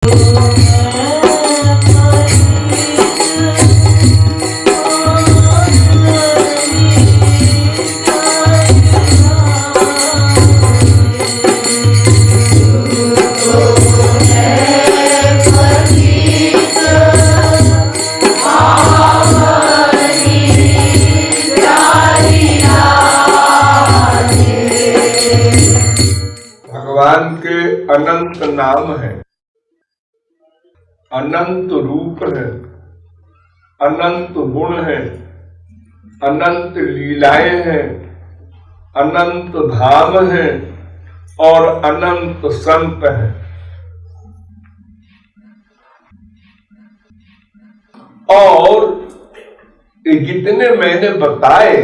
भगवान के अनंत नाम है, अनंत रूप है, अनंत गुण है, अनंत लीलाएं हैं, अनंत धाम है और अनंत संत है। और ये जितने मैंने बताए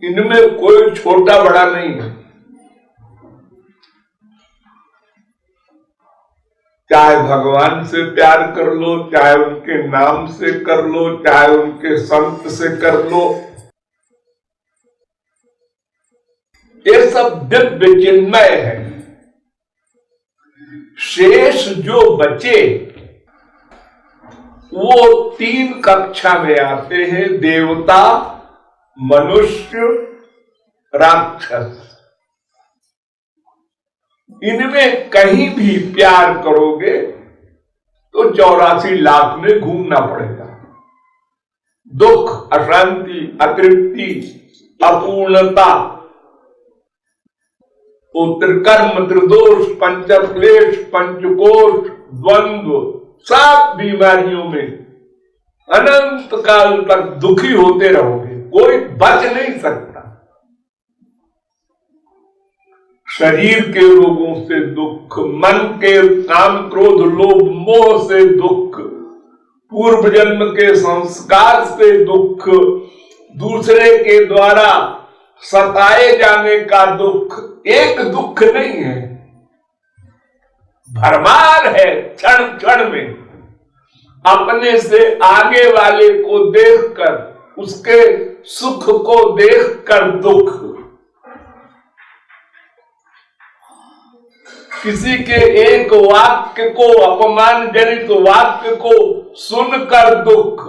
इनमें कोई छोटा बड़ा नहीं है। चाहे भगवान से प्यार कर लो, चाहे उनके नाम से कर लो, चाहे उनके संत से कर लो, ये सब दिव्य चिन्मय है। शेष जो बचे वो 3 कक्षा में आते हैं, देवता, मनुष्य, राक्षस। इनमें कहीं भी प्यार करोगे तो 84 लाख में घूमना पड़ेगा। दुख, अशांति, अतृप्ति, अपूर्णता, त्रिकर्म, त्रिदोष, पंचक्लेश, पंचकोश, द्वंद्व, सब बीमारियों में अनंत काल तक दुखी होते रहोगे, कोई बच नहीं सकता। शरीर के रोगों से दुख, मन के काम, क्रोध, लोभ, मोह से दुख, पूर्व जन्म के संस्कार से दुख, दूसरे के द्वारा सताए जाने का दुख, एक दुख नहीं है, भरमार है। क्षण क्षण में अपने से आगे वाले को देखकर, उसके सुख को देखकर दुख, किसी के एक वाक्य को, अपमान जनित वाक्य को सुनकर दुख।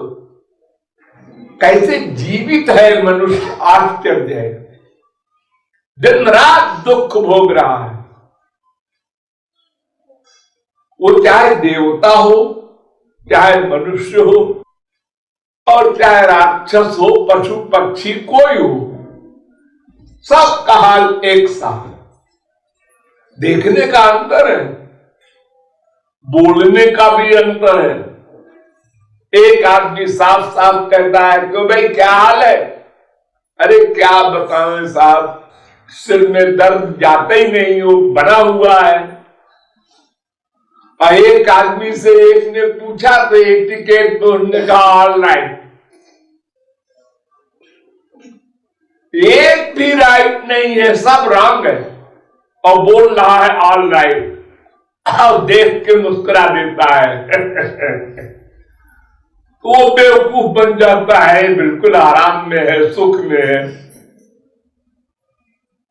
कैसे जीवित है मनुष्य, आश्चर्य है। दिन रात दुख भोग रहा है। वो चाहे देवता हो, चाहे मनुष्य हो, और चाहे राक्षस हो, पशु पक्षी, कोई हो, सबका हाल एक सा। देखने का अंतर है, बोलने का भी अंतर है। एक आदमी साफ साफ कहता है कि भाई क्या हाल है? अरे क्या बताएं साहब, सिर में दर्द जाता ही नहीं हो, बना हुआ है। और एक आदमी से एक ने पूछा तो एक टिकट, तो उन्होंने कहा ऑल राइट। एक भी राइट नहीं है, सब रॉन्ग है, और बोल रहा है ऑल राइट, और देख के मुस्कुरा देता है। वो बेवकूफ बन जाता है, बिल्कुल आराम में है, सुख में है,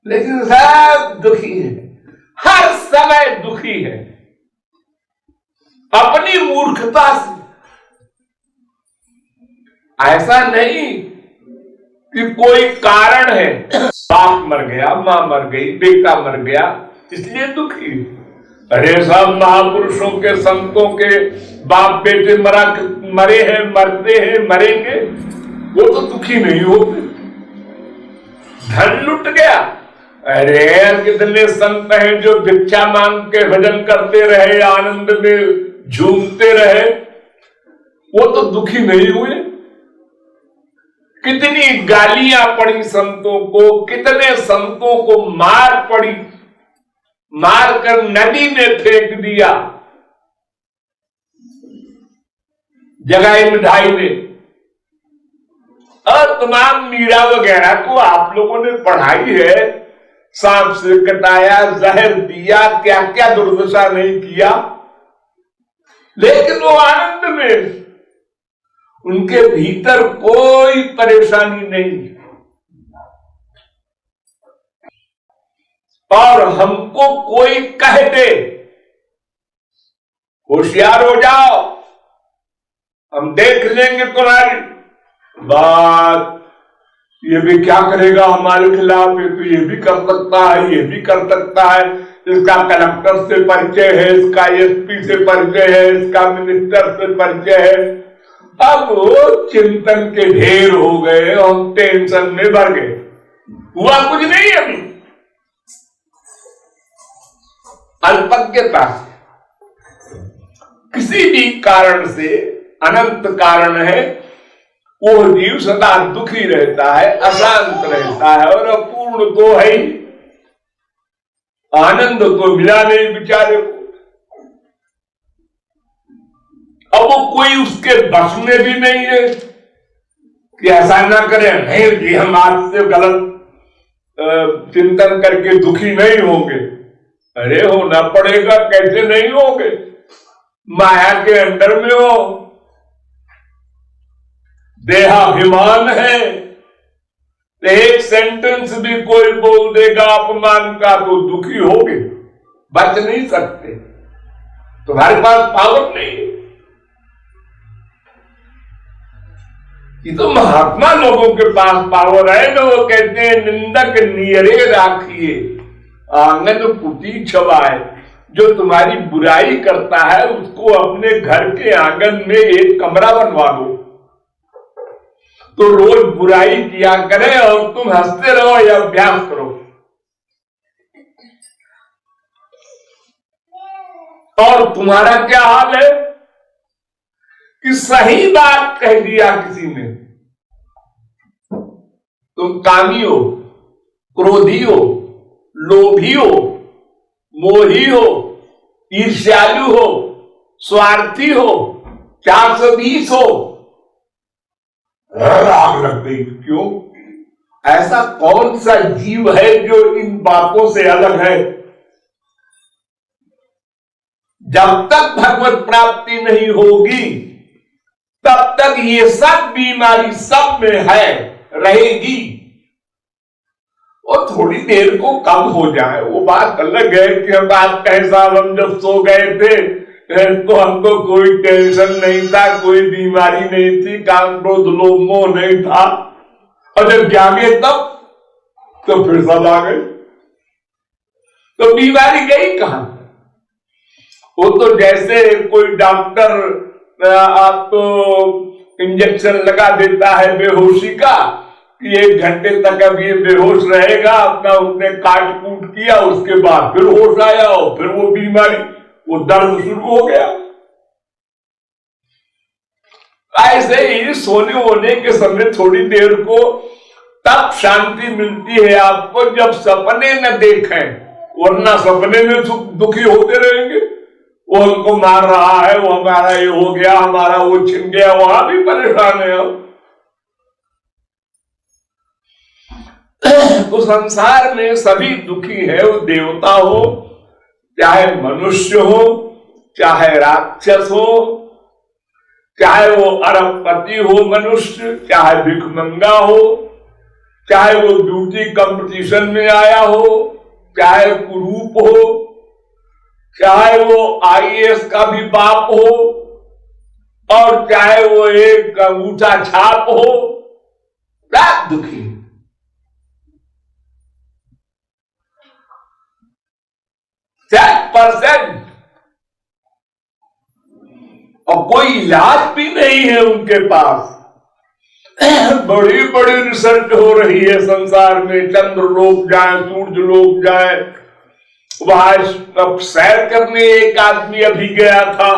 लेकिन सब दुखी है, हर समय दुखी है अपनी मूर्खता से। ऐसा नहीं कि कोई कारण है, बाप मर गया, मां मर गई, बेटा मर गया, इसलिए दुखी। अरे सब महापुरुषों के, संतों के बाप बेटे मरे हैं, मरते हैं, मरेंगे, वो तो दुखी नहीं होते। धन लुट गया, अरे कितने संत हैं जो भिक्षा मांग के भजन करते रहे, आनंद में झूमते रहे, वो तो दुखी नहीं हुए। कितनी गालियां पड़ी संतों को, कितने संतों को मार पड़ी, मार कर नदी में फेंक दिया जगाई मिठाई में। और तमाम मीरा वगैरह को आप लोगों ने पढ़ाई है, सांप से कटाया, जहर दिया, क्या क्या दुर्दशा नहीं किया, लेकिन वो आनंद में, उनके भीतर कोई परेशानी नहीं। और हमको कोई कह दे होशियार हो जाओ, हम देख लेंगे तुम्हारी बात, ये भी क्या करेगा हमारे खिलाफ, ये तो ये भी कर सकता है, ये भी कर सकता है, इसका कलेक्टर से परिचय है, इसका एसपी से परिचय है, इसका मिनिस्टर से परिचय है। अब वो चिंतन के ढेर हो गए, हम टेंशन में भर गए, हुआ कुछ नहीं। अभी अल्पज्ञता किसी भी कारण से, अनंत कारण है, वो जीव सदा दुखी रहता है, अशांत रहता है, और अपूर्ण तो है ही, आनंद तो मिला नहीं बेचारे को। अब वो कोई उसके बस में भी नहीं है कि ऐसा ना करें, नहीं जी हम आज से गलत चिंतन करके दुखी नहीं होंगे। अरे होना पड़ेगा, कैसे नहीं होंगे, माया के अंदर में हो, देहाभिमान है, तो एक सेंटेंस भी कोई बोल देगा अपमान का तो दुखी होगे, बच नहीं सकते, तुम्हारे पास पावर नहीं है। ये तो महात्मा लोगों के पास पावर है ना, वो कहते हैं निंदक नियरे राखिए आंगन पुती छवाए। जो तुम्हारी बुराई करता है उसको अपने घर के आंगन में एक कमरा बनवा लो, तो रोज बुराई किया करे और तुम हंसते रहो या अभ्यास करो। और तुम्हारा क्या हाल है कि सही बात कह दिया किसी ने, तुम कामी हो, क्रोधी हो, लोभी हो, मोही हो, ईर्ष्यालु हो, स्वार्थी हो, 420 हो, आग लग गई। क्यों? ऐसा कौन सा जीव है जो इन बातों से अलग है? जब तक भगवत प्राप्ति नहीं होगी तब तक ये सब बीमारी सब में है, रहेगी। और थोड़ी देर को कम हो जाए वो बात अलग है कि हम बात कहे साहब हम जब सो गए थे तो हमको कोई टेंशन नहीं था, कोई बीमारी नहीं थी, काम क्रोध लोभ मोह नहीं था, और जब जागे तब तो फिर सब आ गए, तो बीमारी गई कहां? वो तो जैसे कोई डॉक्टर आपको इंजेक्शन लगा देता है बेहोशी का कि 1 घंटे तक अब ये बेहोश रहेगा, अपना उसने काट कूट किया, उसके बाद फिर होश आया और फिर वो बीमारी, वो दर्द शुरू हो गया। ऐसे ही सोने होने के समय थोड़ी देर को तब शांति मिलती है आपको जब सपने न देखें, वरना सपने में दुखी होते रहेंगे। वो हमको मार रहा है, वो हमारा ये हो गया, हमारा वो छिन गया, वहां भी परेशान है हम। तो संसार में सभी दुखी है, वो देवता हो, चाहे मनुष्य हो, चाहे राक्षस हो, चाहे वो अरबपति हो मनुष्य, चाहे भिखमंगा हो, चाहे वो ब्यूटी कंपटीशन में आया हो, चाहे कुरूप हो, चाहे वो आईएएस का भी बाप हो, और चाहे वो एक ऊंचा छाप हो, सब दुखी। 100%। और कोई इलाज भी नहीं है उनके पास। बड़ी बड़ी रिसर्च हो रही है संसार में, चंद्र लोक जाए, सूर्य लोक जाए, वहां अब सैर करने एक आदमी अभी गया था,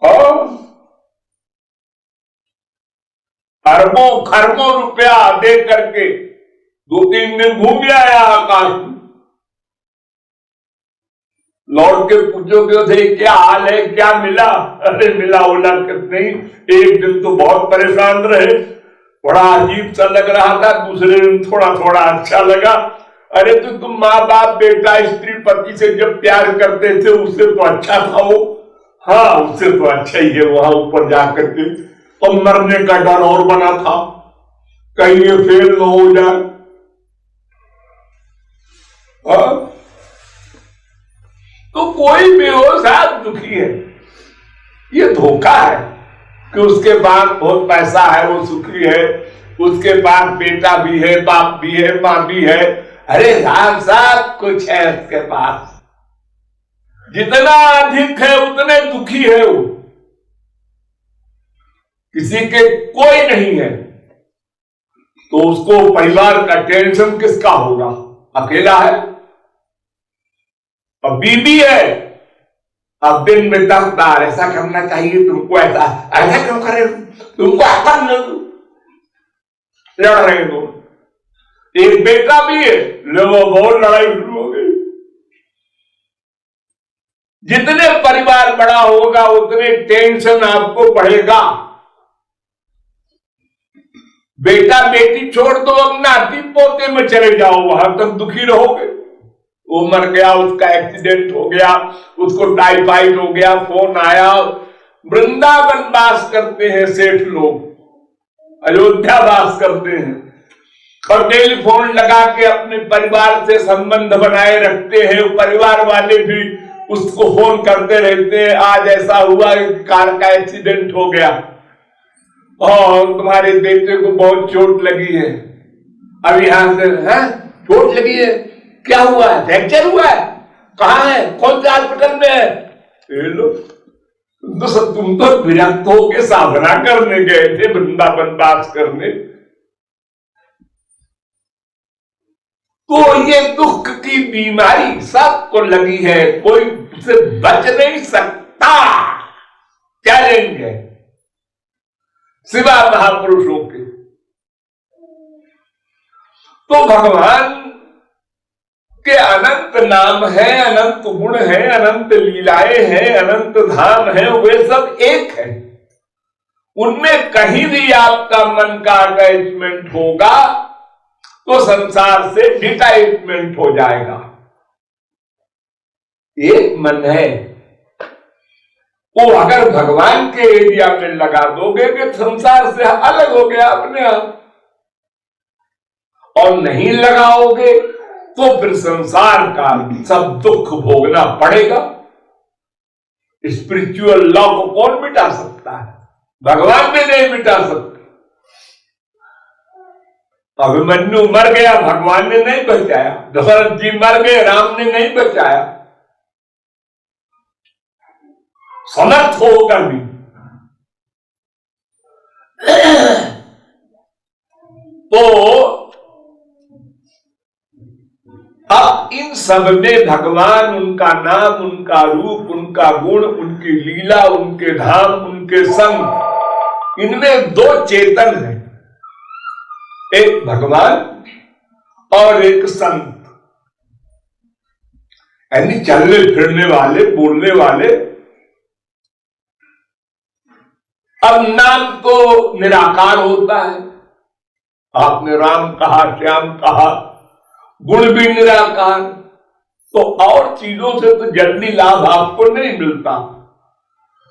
और अरबों खरबों रुपया दे करके 2-3 दिन घूम आया आकाश में। लौट के पूछोगे थे क्या हाल है, क्या मिला? अरे मिला ओला नहीं, एक दिन तो बहुत परेशान रहे, बड़ा अजीब सा लग रहा था, दूसरे दिन थोड़ा थोड़ा अच्छा लगा। अरे तो तुम माँ बाप बेटा स्त्री पति से जब प्यार करते थे उससे तो अच्छा था वो। हाँ उससे तो अच्छा ही है, वहां ऊपर जाकर के तो मरने का डर और बना था, कहीं ये फेल न हो जाए। तो कोई भी हो साहब दुखी है। ये धोखा है कि उसके पास बहुत पैसा है, वो सुखी है, उसके पास बेटा भी है, बाप भी है, मां भी है। अरे राम साहब कुछ है उसके पास, जितना अधिक है उतने दुखी है वो। किसी के कोई नहीं है तो उसको परिवार का टेंशन किसका होगा? अकेला है, अब बीबी है, अब दिन में 10 बार ऐसा करना चाहिए तुमको, ऐसा ऐसा क्यों करे, तुमको ऐसा लड़ रहे हो। एक बेटा भी है, लोगों बहुत लड़ाई शुरू हो गई। जितने परिवार बड़ा होगा उतने टेंशन आपको बढ़ेगा। बेटा बेटी छोड़ दो, अब नाती पोते में चले जाओ, वहां तक दुखी रहोगे। वो मर गया, उसका एक्सीडेंट हो गया, उसको टाइफाइड हो गया, फोन आया। वृंदावन वास करते हैं सेठ लोग, अयोध्या वास करते हैं और टेलीफोन लगा के अपने परिवार से संबंध बनाए रखते हैं। परिवार वाले भी उसको फोन करते रहते हैं, आज ऐसा हुआ, कार का एक्सीडेंट हो गया और तुम्हारे बेटे को बहुत चोट लगी है। अब यहां से है चोट लगी है, क्या हुआ है? फ्रैक्चर हुआ है? कहाँ है? कौन से हॉस्पिटल में है? तुम तो विरक्त होके साधना करने गए थे, वृंदावन वास करने। तो ये दुख की बीमारी सबको लगी है, कोई उससे बच नहीं सकता। चैलेंज है सिवा महापुरुषों के। तो भगवान के अनंत नाम है, अनंत गुण है, अनंत लीलाएं हैं, अनंत धाम है, वे सब एक है। उनमें कहीं भी आपका मन का अटैचमेंट होगा तो संसार से डिटैचमेंट हो जाएगा। एक मन है, वो अगर भगवान के एरिया में लगा दोगे कि संसार से अलग हो गया अपने आप, और नहीं लगाओगे तो फिर संसार का सब दुख भोगना पड़ेगा। स्पिरिचुअल लॉ को कौन मिटा सकता है? भगवान भी नहीं मिटा सकते। अभिमन्यु मर गया, भगवान ने नहीं बचाया। दशरथ जी मर गए, राम ने नहीं बचाया। समर्थ होकर भी तो अब इन सब में भगवान, उनका नाम, उनका रूप, उनका गुण, उनकी लीला, उनके धाम, उनके संग, इनमें दो चेतन हैं, एक भगवान और एक संत, यानी चलने फिरने वाले, बोलने वाले। अब नाम तो निराकार होता है, आपने राम कहा, श्याम कहा, गुण भी निराकार, तो और चीजों से तो जल्दी लाभ आपको नहीं मिलता।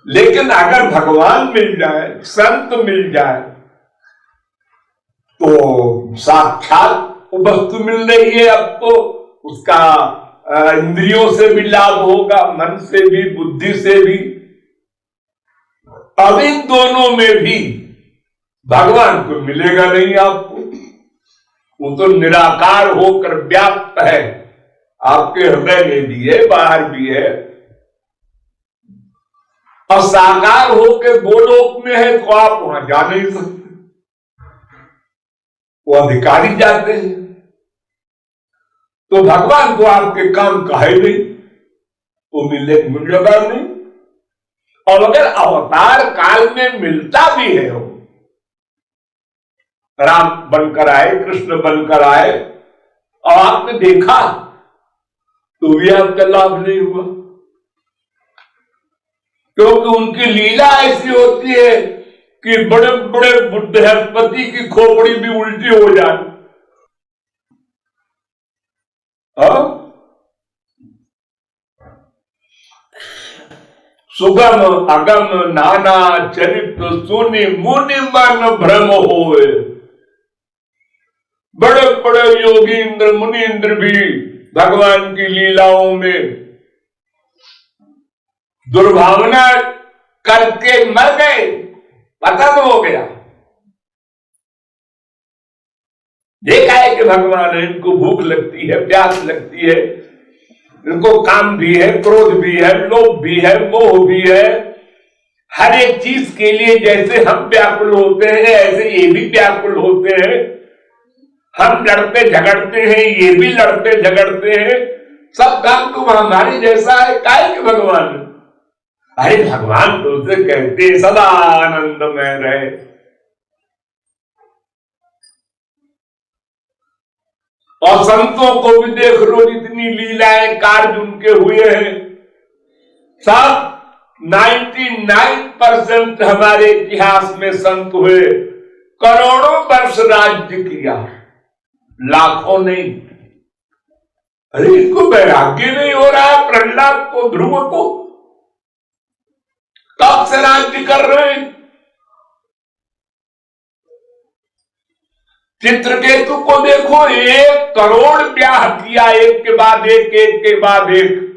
लेकिन अगर भगवान मिल जाए, संत मिल जाए, तो साक्षात वस्तु मिल रही है। अब तो उसका इंद्रियों से भी लाभ होगा, मन से भी, बुद्धि से भी। अब इन दोनों में भी भगवान को मिलेगा नहीं आपको। वो तो निराकार होकर व्याप्त है, आपके हृदय में भी है, बाहर भी है। और साकार होकर गोलोक में है तो आप वहां जा नहीं सकते, वो अधिकारी जाते हैं। तो भगवान को आपके काम कहे नहीं, वो मिलेगा नहीं। और अगर अवतार काल में मिलता भी है, वो राम बनकर आए, कृष्ण बनकर आए, और आपने देखा तो भी आपका लाभ नहीं हुआ, क्योंकि उनकी लीला ऐसी होती है कि बड़े बड़े बुद्धिस्पति की खोपड़ी भी उल्टी हो जाए। सुगम अगम नाना चरित्र सुनि मुनि मन भ्रम होए। बड़े बड़े योगी इंद्र, मुनि इंद्र भी भगवान की लीलाओं में दुर्भावना करके मर गए, पतन हो गया। देखा है कि भगवान है, इनको भूख लगती है, प्यास लगती है, इनको काम भी है, क्रोध भी है, लोभ भी है, मोह भी है। हर एक चीज के लिए जैसे हम व्याकुल होते हैं ऐसे ये भी व्याकुल होते हैं। हम लड़ते झगड़ते हैं, ये भी लड़ते झगड़ते हैं। सब काम तो हमारे जैसा है, काहे के भगवान। अरे भगवान तो उसे कहते सदा आनंद में रहे। और संतों को भी देख लो, जितनी लीलाएं कार्य उनके हुए हैं, सब 99% हमारे इतिहास में संत हुए। करोड़ों वर्ष राज्य किया, लाखों नहीं। अरे इनको वैराग्य नहीं हो रहा है, प्रहलाद को, ध्रुव को, कब से राज्य कर रहे हैं। चित्रकेतु को देखो, 1 करोड़ ब्याह किया, एक के बाद एक, एक के बाद एक।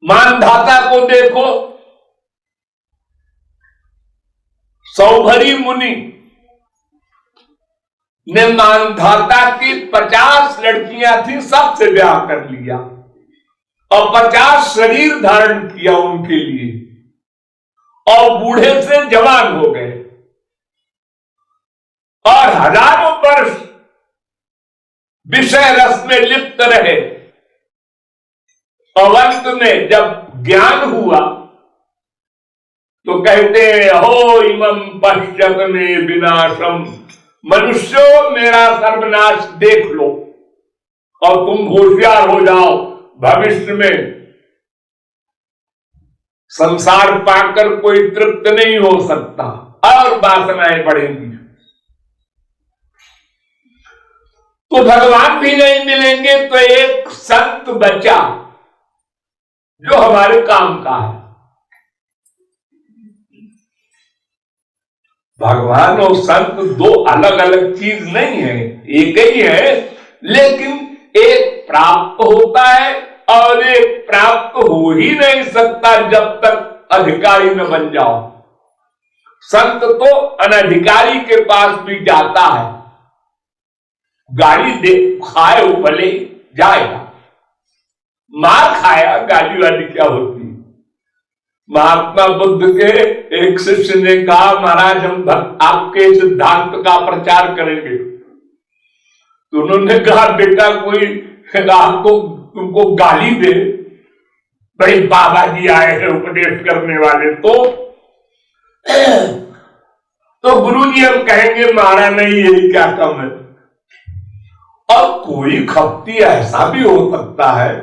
मानधाता को देखो, सौभरी मुनि ने मानधाता की 50 लड़कियां थी, सबसे ब्याह कर लिया और 50 शरीर धारण किया उनके लिए, और बूढ़े से जवान हो गए और हजारों वर्ष विषय रस में लिप्त रहे। और अंत में जब ज्ञान हुआ तो कहते हैं, हो इमं पश्यत में विनाशम, मनुष्यों मेरा सर्वनाश देख लो और तुम होशियार हो जाओ, भविष्य में संसार पाकर कोई तृप्त नहीं हो सकता और वासनाएं बढ़ेंगी। तो भगवान भी नहीं मिलेंगे तो एक संत बचा जो हमारे काम का है। भगवान और संत 2 अलग अलग चीज नहीं है, एक ही है, लेकिन एक प्राप्त होता है और एक प्राप्त हो ही नहीं सकता जब तक अधिकारी न बन जाओ। संत तो अनधिकारी के पास भी जाता है, गाली दे खाए वो भले जाएगा, मार खाया, गाली वाली क्या होती। महात्मा बुद्ध के एक शिष्य ने कहा, महाराज हम आपके सिद्धांत का प्रचार करेंगे। तो उन्होंने कहा, बेटा कोई आपको तुमको गाली दे, बड़े बाबा जी आए हैं उपदेश करने वाले, तो गुरु जी हम कहेंगे मारा नहीं, यही क्या कम है। और कोई खपती ऐसा भी हो सकता है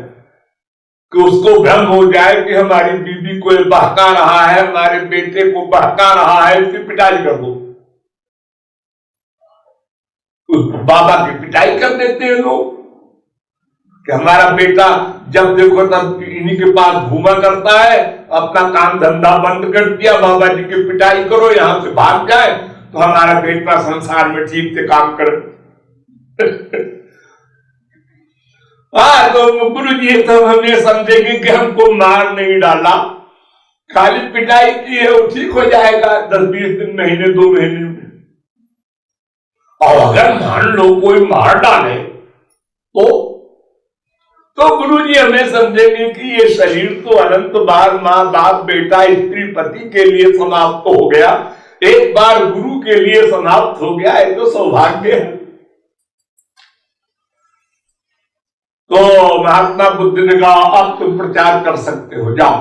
कि उसको भ्रम हो जाए कि हमारी बीबी को बहका रहा है, हमारे बेटे को बहका रहा है, इसकी पिटाई कर दो। उस बाबा की पिटाई कर देते हैं लोग कि हमारा बेटा जब देखो तब इन्हीं के पास घूमा करता है, अपना काम धंधा बंद कर दिया, बाबा जी की पिटाई करो, यहां से भाग जाए तो हमारा बेटा संसार में ठीक से काम करे। हाँ, तो गुरु जी तो हमें समझेंगे कि हमको मार नहीं डाला, खाली पिटाई की है, वो ठीक हो जाएगा 10-20 दिन, महीने 2 महीने में। और अगर मान लो कोई मार डाले तो गुरुजी हमें समझेंगे कि ये शरीर तो अनंत बार मां बाप बेटा स्त्री पति के लिए समाप्त हो गया, एक बार गुरु के लिए समाप्त हो गया, ये तो सौभाग्य है। तो महात्मा बुद्ध ने कहा, अब तुम प्रचार कर सकते हो, जाओ।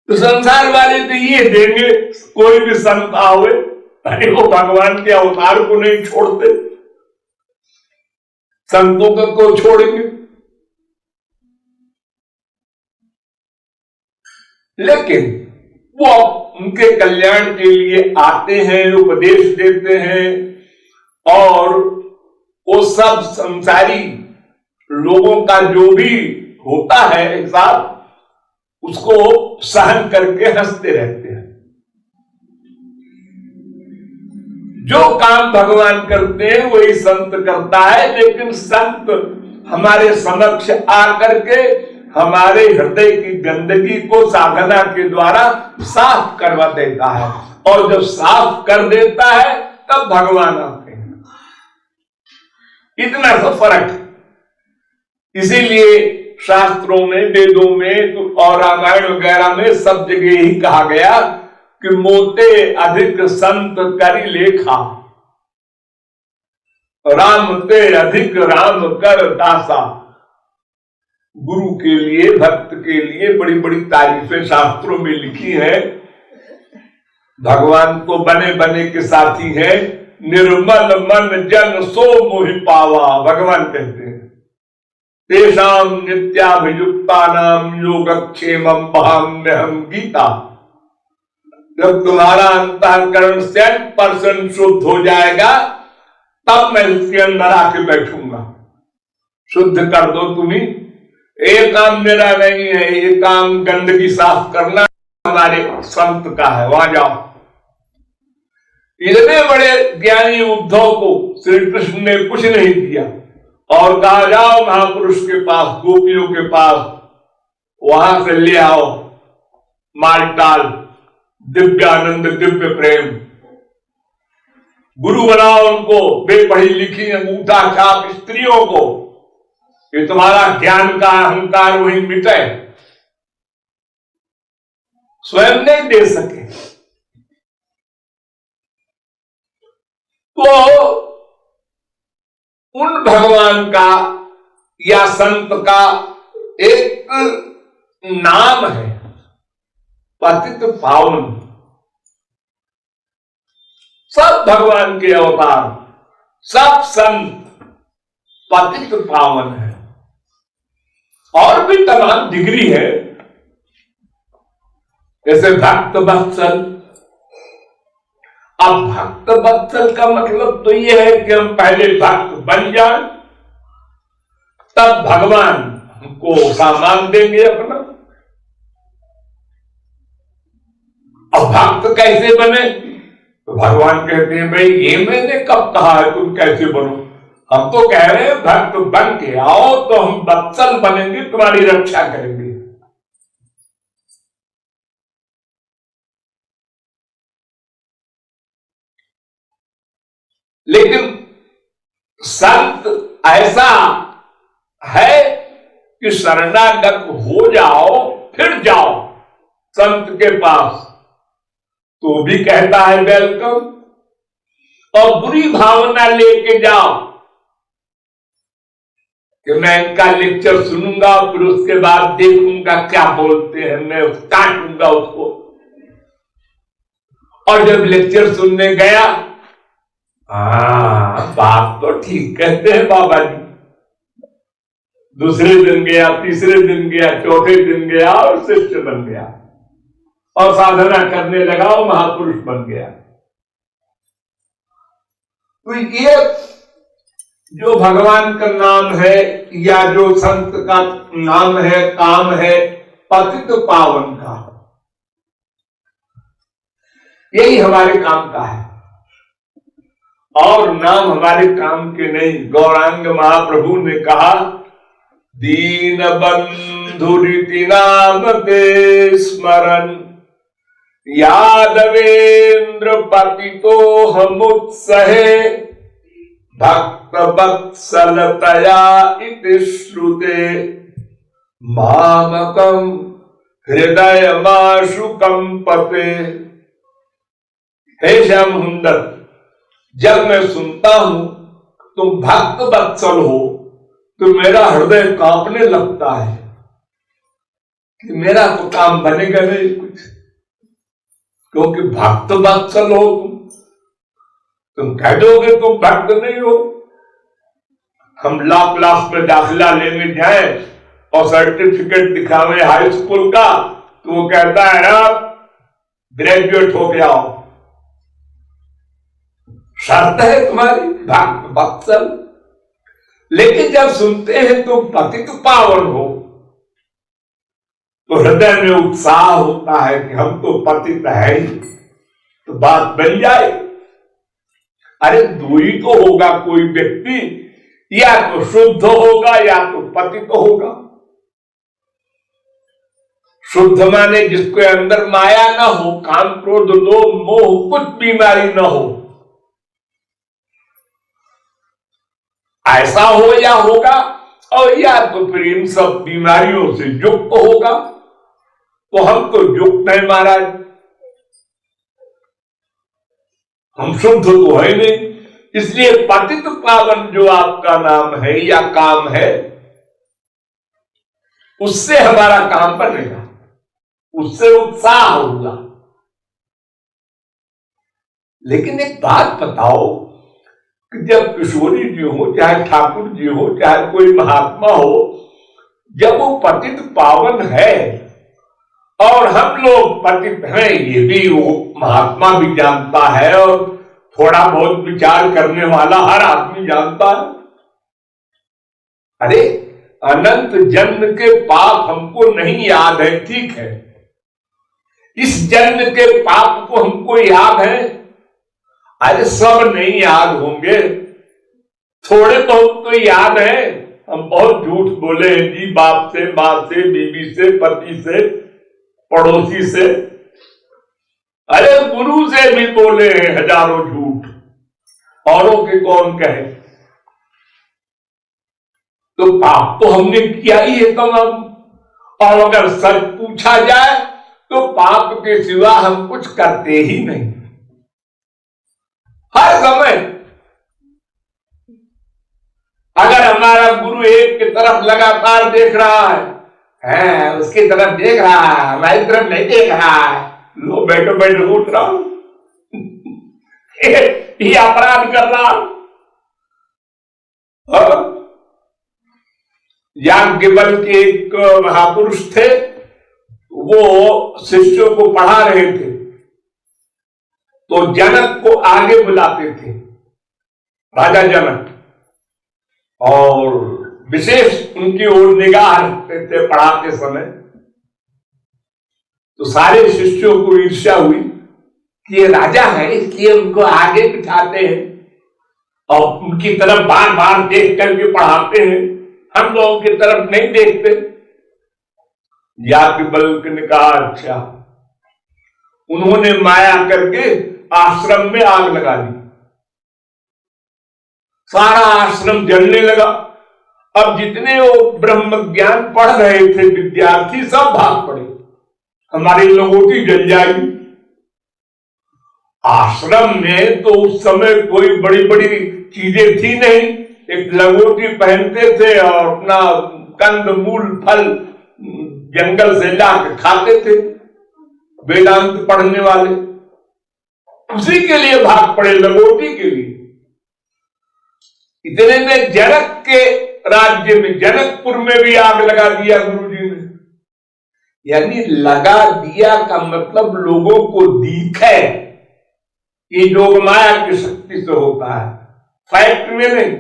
तो संसार वाले तो ये देंगे, कोई भी संत आवे, अरे वो भगवान के अवतार को नहीं छोड़ते, संतों को छोड़ेंगे। लेकिन वो उनके कल्याण के लिए आते हैं, उपदेश देते हैं, और वो सब संसारी लोगों का जो भी होता है हिसाब, उसको सहन करके हंसते रहते हैं। जो काम भगवान करते हैं वही संत करता है, लेकिन संत हमारे समक्ष आकर के हमारे हृदय की गंदगी को साधना के द्वारा साफ करवा देता है, और जब साफ कर देता है तब भगवान आते हैं। इतना सा फर्क है। इसीलिए शास्त्रों में, वेदों में और रामायण वगैरह में सब जगह ही कहा गया कि मोते अधिक संत करी लेखा, राम ते अधिक राम कर दासा। गुरु के लिए, भक्त के लिए बड़ी बड़ी तारीफें शास्त्रों में लिखी हैं। भगवान तो बने बने के साथी हैं। निर्मल मन जन सो मोहि पावा, भगवान कहते हैं। तेषाम नित्याभियुक्ता नाम योगक्षेमम बहाम्यहम गीता। जब तुम्हारा अंतःकरण 100% शुद्ध हो जाएगा तब मैं इसके अंदर आके बैठूंगा। शुद्ध कर दो तुम्हें, एक काम मेरा नहीं है, ये काम गंदगी साफ करना हमारे संत का है, वहां जाओ। इतने बड़े ज्ञानी उद्धव को श्री कृष्ण ने कुछ नहीं दिया और कहा जाओ महापुरुष के पास, गोपियों के पास, वहां से ले आओ मालटाल, दिव्यानंद, दिव्य प्रेम। गुरु बनाओ उनको, बेपढ़ी लिखी अंगूठा छाप स्त्रियों को, ये तुम्हारा ज्ञान का अहंकार वही मिटे। स्वयं नहीं दे सके तो उन भगवान का या संत का एक नाम है पतित पावन। सब भगवान के अवतार, सब संत पतित पावन है। और भी तमाम डिग्री है, जैसे भक्त वत्सल। अब भक्त वत्सल का मतलब तो यह है कि हम पहले भक्त बन जाएं, तब भगवान हमको सामान देंगे अपना। अब भक्त कैसे बने? तो भगवान कहते हैं भाई ये मैंने कब कहा है तुम कैसे बनो? हम तो कह रहे हैं भक्त बन के आओ तो हम वत्सल बनेंगे, तुम्हारी रक्षा करेंगे। लेकिन संत ऐसा है कि शरणागत हो जाओ फिर जाओ संत के पास, तो भी कहता है वेलकम। और बुरी भावना लेके जाओ कि मैं इनका लेक्चर सुनूंगा फिर उसके बाद देखूंगा क्या बोलते हैं, मैं काटूंगा उसको। और जब लेक्चर सुनने गया, बात तो ठीक कहते हैं बाबा जी। दूसरे दिन गया, तीसरे दिन गया, चौथे दिन गया और शिष्य बन गया और साधना करने लगा और महापुरुष बन गया। तो ये जो भगवान का नाम है या जो संत का नाम है, काम है पतित पावन का, यही हमारे काम का है। और नाम हमारे काम के नहीं। गौरांग महाप्रभु ने कहा दीन बंधुरिति नाम ते स्मरन यादवेन्द्र पतितो हमुत्सहे भक्त वत्सलतया इति श्रुते मामकम हृदयमाशु कंपते। हे श्याम सुंदर, जब मैं सुनता हूं तुम भक्त वत्सल हो तो मेरा हृदय कांपने लगता है कि मेरा तो काम बनेगा नहीं कुछ, क्योंकि भक्त वत्सल हो तुम कह दोगे तुम भक्त नहीं हो। हम लॉ क्लास में दाखिला लेने जाए और सर्टिफिकेट दिखावे हाई स्कूल का, तो वो कहता है ना ग्रेजुएट हो गया हो। शर्त है तुम्हारी भक्त वत्सल। लेकिन जब सुनते हैं तुम पतित पावन हो तो हृदय में उत्साह होता है कि हम तो पतित है ही, तो बात बन जाए। अरे दो ही तो होगा कोई व्यक्ति, या तो शुद्ध होगा या तो पतित होगा। शुद्ध माने जिसके अंदर माया ना हो, काम क्रोध लोभ मोह कुछ बीमारी ना हो, ऐसा हो या होगा, और या तो फिर इन सब बीमारियों से युक्त होगा। तो हम तो युक्त है महाराज, हम शुद्ध तो है नहीं। इसलिए पतित पावन जो आपका नाम है या काम है, उससे हमारा काम बनेगा, उससे उत्साह होगा। लेकिन एक बात बताओ कि जब किशोरी जी हो, चाहे ठाकुर जी हो, चाहे कोई महात्मा हो, जब वो पतित पावन है और हम लोग पतित हैं, ये भी वो महात्मा भी जानता है और थोड़ा बहुत विचार करने वाला हर आदमी जानता है। अरे अनंत जन्म के पाप हमको नहीं याद है, ठीक है, इस जन्म के पाप को हमको याद है। अरे सब नहीं याद होंगे, थोड़े बहुत तो याद है। हम बहुत झूठ बोले हैं जी, बाप से, मां से, बीवी से, पति से, पड़ोसी से, अरे गुरु से भी बोले हैं हजारों झूठ, औरों के कौन कहे। तो पाप तो हमने किया ही है तमाम, और अगर सच पूछा जाए तो पाप के सिवा हम कुछ करते ही नहीं। हर समय अगर हमारा गुरु एक की तरफ लगातार देख रहा है, उसकी तरफ देख रहा है, हमारी तरफ नहीं देख रहा है, लो बैठो बैठो उठ रहा हूं ये अपराध कर रहा। याज्ञवल्क्य के एक महापुरुष थे, वो शिष्यों को पढ़ा रहे थे, तो जनक को आगे बुलाते थे, राजा जनक, और विशेष उनकी ओर निगाह रखते थे पढ़ाते समय। तो सारे शिष्यों को ईर्ष्या हुई कि ये राजा है, इसलिए उनको आगे बिठाते हैं और उनकी तरफ बार बार देख करके पढ़ाते हैं, हम लोगों की तरफ नहीं देखते। याज्ञवल्क्य ने कहा अच्छा। उन्होंने माया करके आश्रम में आग लगा दी, सारा आश्रम जलने लगा। अब जितने वो ब्रह्म ज्ञान पढ़ रहे थे विद्यार्थी, सब भाग पड़े, हमारी लंगोटी जल जाएगी। आश्रम में तो उस समय कोई बड़ी बड़ी चीजें थी नहीं, एक लंगोटी पहनते थे और अपना कंद मूल फल जंगल से लाकर खाते थे वेदांत पढ़ने वाले, उसी के लिए भाग पड़े, लंगोटी के लिए। इतने में जनक के राज्य में, जनकपुर में भी आग लगा दिया गुरुजी ने। यानी लगा दिया का मतलब लोगों को दीख है, ये योग माया की शक्ति से होता है, फैक्ट में नहीं।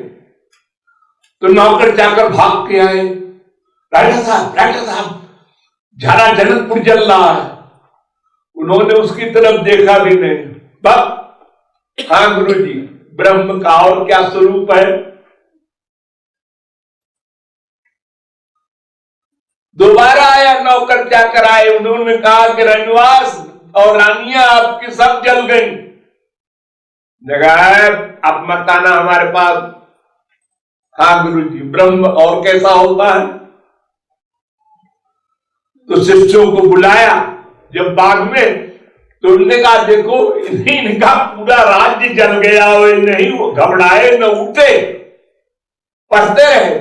तो नौकर जाकर भाग के आए, राजा साहब झारा जनकपुर जल रहा है। उन्होंने उसकी तरफ देखा भी नहीं, बस हाँ गुरुजी, ब्रह्म का और क्या स्वरूप है। दोबारा आया नौकर, जाकर आए, उन्होंने कहा कि रनिवास और रानियां आपकी सब जल गई। जगह अब मत आना हमारे पास। हाँ गुरुजी, ब्रह्म और कैसा होता है। तो शिष्यों को बुलाया जब बाग में, तो उन्होंने कहा देखो इनका पूरा राज्य जल गया, और नहीं वो घबराए न उठे, पढ़ते रहे,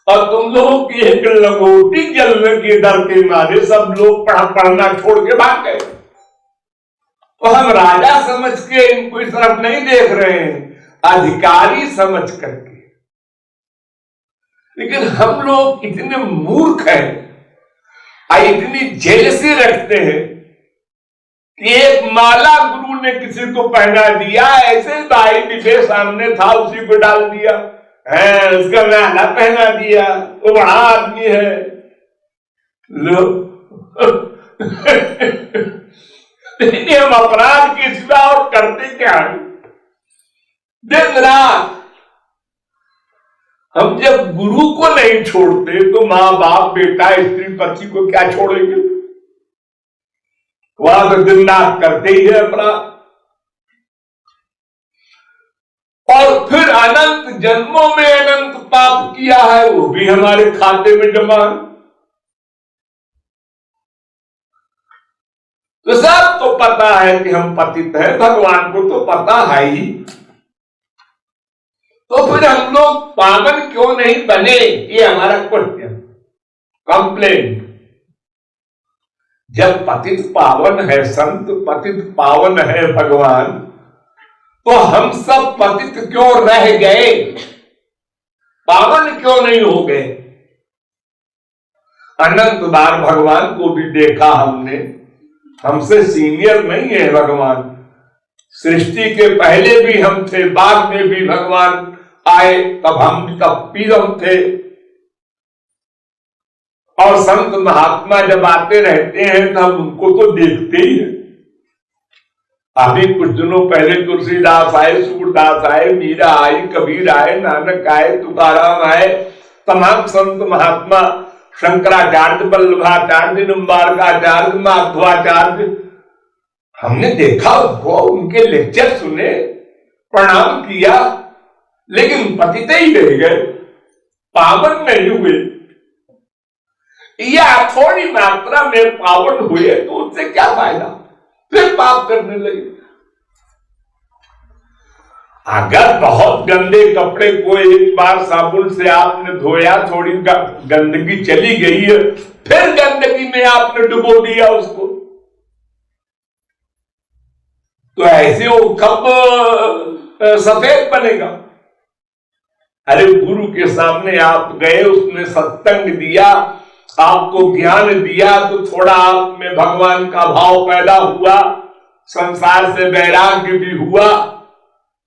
और तुम लोगों की एक लंगोटी जलने के डर के मारे सब लोग पढ़ना छोड़ के भाग गए। तो हम राजा समझ के इनको इस तरफ नहीं देख रहे हैं, अधिकारी समझ करके। लेकिन हम लोग इतने मूर्ख हैं, इतनी जेलसी रखते हैं कि एक माला गुरु ने किसी को पहना दिया, ऐसे भाई दिखे सामने था उसी को डाल दिया, है उसका माला पहना दिया, वो बड़ा आदमी है। लो हम अपराध के सिवा और करते क्या है। दिन रात हम जब गुरु को नहीं छोड़ते तो मां बाप बेटा स्त्री पति को क्या छोड़ेंगे? वहां तो दिन रात करते ही है अपराध। और फिर अनंत जन्मों में अनंत पाप किया है, वो भी हमारे खाते में जमा है। तो सब तो पता है कि हम पतित हैं, भगवान को तो पता है ही, तो फिर हम लोग पावन क्यों नहीं बने? ये हमारा क्वेश्चन, कंप्लेंट। जब पतित पावन है संत, पतित पावन है भगवान, तो हम सब पतित क्यों रह गए? पावन क्यों नहीं हो गए? अनंत बार भगवान को भी देखा हमने, हमसे सीनियर नहीं है भगवान। सृष्टि के पहले भी हम थे, बाद में भी भगवान आए, तब भी हम थे। और संत महात्मा जब आते रहते हैं तो हम उनको तो देखते ही हैं। अभी कुछ दिनों पहले तुलसीदास आए, सूरदास आए, मीरा आई, कबीर आए, नानक आए, तुकाराम आए, तमाम संत महात्मा, शंकराचार्य, वल्लभाचार्य, निम्बारकाचार्य, माधवाचार्य, हमने देखा उनको, उनके लेक्चर सुने, प्रणाम किया, लेकिन पतित ही रह गए, पावन नहीं हुए। या थोड़ी मात्रा में पावन हुए तो उससे क्या फायदा? फिर पाप करने लगे। अगर बहुत गंदे कपड़े को एक बार साबुन से आपने धोया, थोड़ी गंदगी चली गई है, फिर गंदगी में आपने डुबो दिया उसको, तो ऐसे वो कब सफेद बनेगा? अरे गुरु के सामने आप गए, उसने सत्संग दिया, आपको ज्ञान दिया, तो थोड़ा आप में भगवान का भाव पैदा हुआ, संसार से वैराग्य भी हुआ।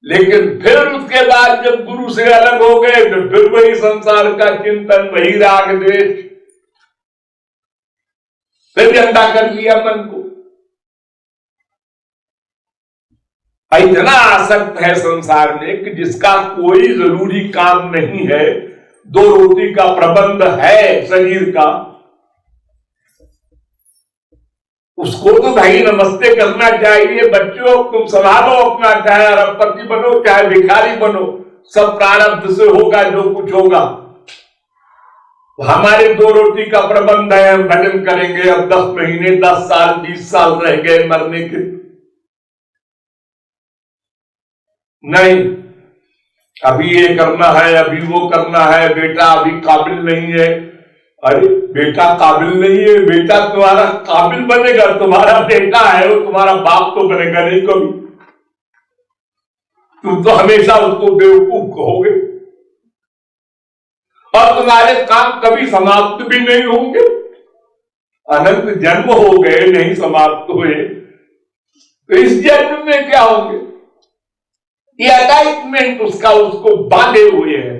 लेकिन फिर उसके बाद जब गुरु से अलग हो गए तो फिर वही संसार का चिंतन, वही राग द्वेष, फिर गंदा कर लिया मन को। इतना आसक्त है संसार में कि जिसका कोई जरूरी काम नहीं है, दो रोटी का प्रबंध है शरीर का, उसको तो भाई नमस्ते करना चाहिए। बच्चों तुम संभालो अपना, चाहे अरबपति बनो चाहे भिखारी बनो, सब प्रारब्ध से होगा जो कुछ होगा। हमारे दो रोटी का प्रबंध है, हम भजन करेंगे। अब 10 महीने 10 साल 20 साल रह गए मरने के, नहीं अभी ये करना है, अभी वो करना है, बेटा अभी काबिल नहीं है। अरे बेटा काबिल नहीं है, बेटा तुम्हारा काबिल बनेगा, तुम्हारा बेटा है, वो तुम्हारा बाप तो बनेगा नहीं कभी। तुम तो हमेशा उसको बेवकूफ कहोगे, और तुम्हारे काम कभी समाप्त भी नहीं होंगे। अनंत जन्म हो गए, नहीं समाप्त हुए, तो इस जन्म में क्या होंगे? ये अटैचमेंट उसको बांधे हुए है।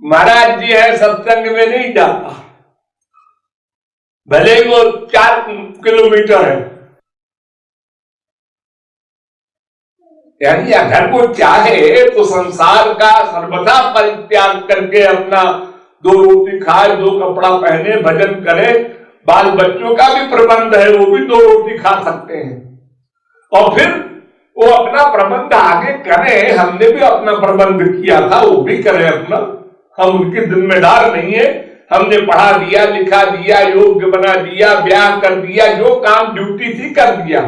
महाराज जी है, सत्संग में नहीं जाता, भले वो 4 किलोमीटर है। यानी अगर वो चाहे तो संसार का सर्वथा परित्याग करके अपना 2 रोटी खाए, 2 कपड़ा पहने, भजन करे, बाल बच्चों का भी प्रबंध है, वो भी 2 रोटी खा सकते हैं, और फिर वो अपना प्रबंध आगे करें। हमने भी अपना प्रबंध किया था, वो भी करें अपना, हम उनके जिम्मेदार नहीं है। हमने पढ़ा दिया, लिखा दिया, योग्य बना दिया, ब्याह कर दिया, जो काम ड्यूटी थी कर दिया।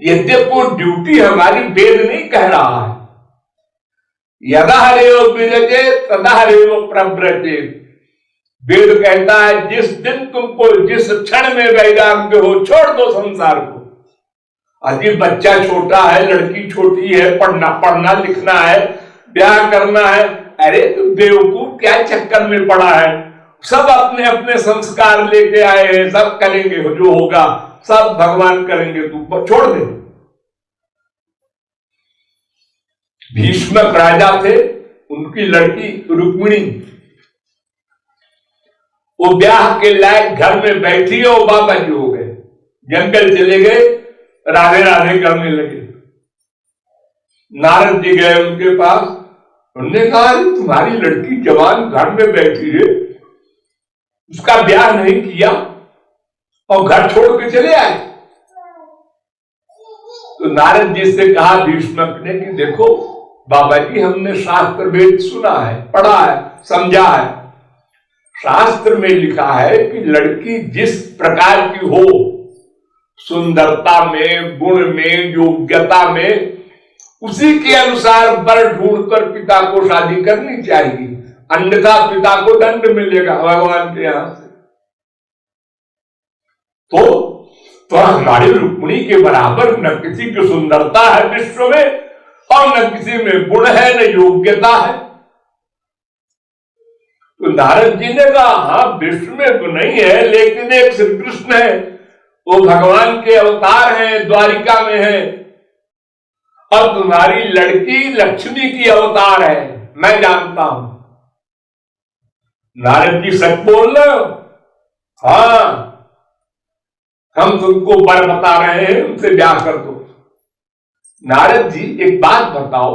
यद्यपि वो ड्यूटी हमारी वेद नहीं कह रहा है, यदा हरेव विरजे तदा हरेव प्रव्रजेत। वेद कहता है जिस दिन तुमको, जिस क्षण में वैराग्य हो, छोड़ दो संसार को। अजी बच्चा छोटा है, लड़की छोटी है, पढ़ना लिखना है, ब्याह करना है। अरे तुम बेवकूफ क्या चक्कर में पड़ा है? सब अपने अपने संस्कार लेके आए हैं, सब करेंगे, जो होगा सब भगवान करेंगे, तू छोड़ दे। भीष्मक राजा थे, उनकी लड़की रुक्मिणी, वो ब्याह के लायक घर में बैठी है, वो बाबा जी हो गए, जंगल चले गए, राधे राधे करने लगे। नारद जी गए उनके पास, उन्होंने कहा तुम्हारी लड़की जवान घर में बैठी है, उसका ब्याह नहीं किया और घर छोड़ के चले आए। तो नारद जी से कहा भीष्मक ने कि देखो बाबा जी, हमने शास्त्र वेद सुना है, पढ़ा है, समझा है। शास्त्र में लिखा है कि लड़की जिस प्रकार की हो, सुंदरता में, गुण में, योग्यता में, उसी के अनुसार वर ढूंढकर पिता को शादी करनी चाहिए, अन्यथा पिता को दंड मिलेगा भगवान के यहां से। तो हमारी रुक्मिणी के बराबर न किसी की सुंदरता है विश्व में, और न किसी में गुण है, न योग्यता है। तो नारद जी ने कहा हाँ, विश्व में तो नहीं है, लेकिन एक श्री कृष्ण है, वो भगवान के अवतार हैं, द्वारिका में है, और तुम्हारी लड़की लक्ष्मी की अवतार है, मैं जानता हूं। नारद जी सच बोल रहे हो? हाँ, हम तुमको वर बता रहे हैं, उनसे ब्याह कर दो। नारद जी एक बात बताओ,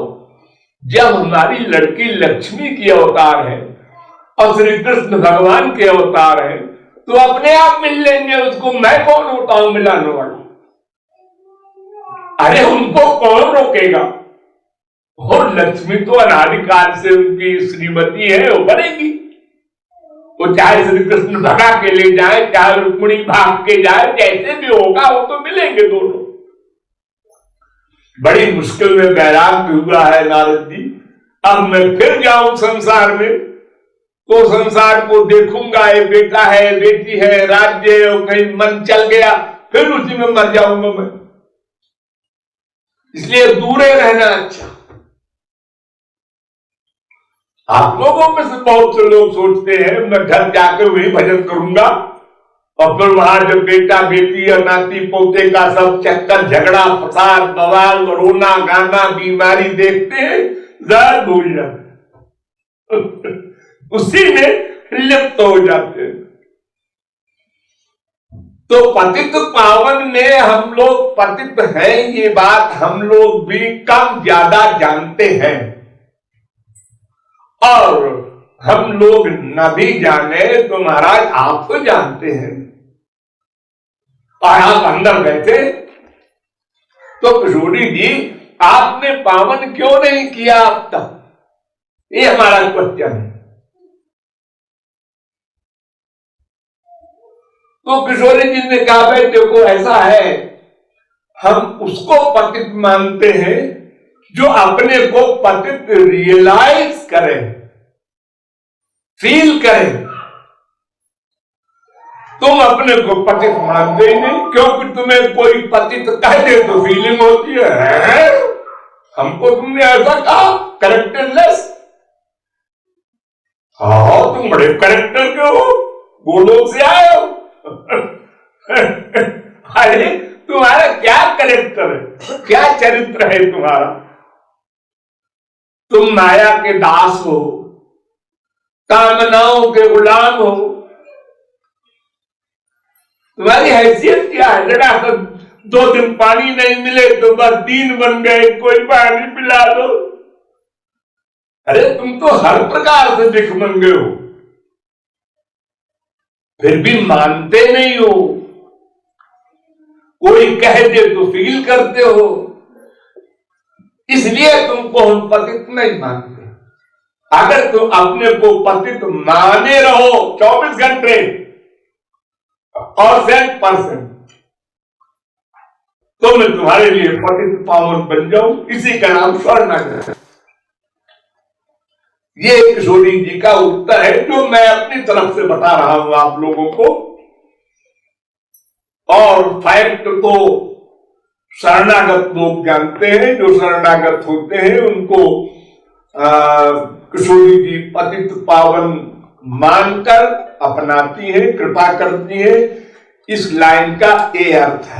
जब हमारी लड़की लक्ष्मी की अवतार है और श्री कृष्ण भगवान के अवतार है, तो अपने आप मिल लेंगे उसको, मैं कौन होता हूं मिलाने वाला? अरे उनको कौन रोकेगा? और लक्ष्मी तो अनादिकाल से उनकी श्रीमती है, वो बनेगी। वो चाहे श्री कृष्ण भगा के ले जाए, चाहे रुक्मिणी भाग के जाए, जैसे भी होगा वो तो मिलेंगे दोनों। बड़ी मुश्किल में बैराग हुआ है नारद जी, अब मैं फिर जाऊं संसार में तो संसार को देखूंगा, ये बेटा है, बेटी है, राज्य, और कहीं मन चल गया फिर उसी में मर जाऊंगा मैं। इसलिए दूरे रहना अच्छा। आप लोगों में से बहुत से लोग सोचते हैं मैं घर जाकर वही भजन करूंगा, और फिर वहां जब बेटा बेटी और नाती पोते का सब चक्कर, झगड़ा, फसाद, बवाल, रोना गाना, बीमारी देखते हैं, जरा भूल जाते उसी में लिप्त हो जाते हैं। तो पतित पावन में हम लोग पतित हैं, ये बात हम लोग भी कम ज्यादा जानते हैं, और हम लोग न भी जाने तो महाराज आप तो जानते हैं। और आप अंदर बैठे तो किशोरी जी आपने पावन क्यों नहीं किया अब तक, ये हमारा क्वेश्चन है। तो किशोरी जी ने कहा भाई देखो ऐसा है, हम उसको पतित मानते हैं जो अपने को पतित रियलाइज करे, फील करे। तुम अपने को पतित मानते ही नहीं, क्योंकि तुम्हें कोई पतित कह दे तो फीलिंग होती है हमको तुमने ऐसा कहा, कैरेक्टरलेस। हाँ तुम बड़े कैरेक्टर के हो, गोलोक से आए हो अरे तुम्हारा क्या कैरेक्टर है, क्या चरित्र है तुम्हारा? तुम माया के दास हो, कामनाओं के गुलाम हो। तुम्हारी हैसियत क्या है? जरा 2 दिन पानी नहीं मिले तो बस 3 बन गए, कोई पानी पिला दो। अरे तुम तो हर प्रकार से भिखमंगे हो, फिर भी मानते नहीं हो। कोई कह दे तो फील करते हो, इसलिए तुमको हम पतित नहीं मानते। अगर तुम अपने को पतित माने रहो 24 घंटे और 100%, तो मैं तुम्हारे लिए पतित पावन बन जाऊं, इसी का नाम शरणागत। ये किशोरी जी का उत्तर है जो मैं अपनी तरफ से बता रहा हूं आप लोगों को। और फैक्ट तो शरणागत लोग जानते हैं, जो शरणागत होते हैं उनको किशोरी जी पतित पावन मानकर अपनाती है, कृपा करती है। इस लाइन का ये अर्थ है।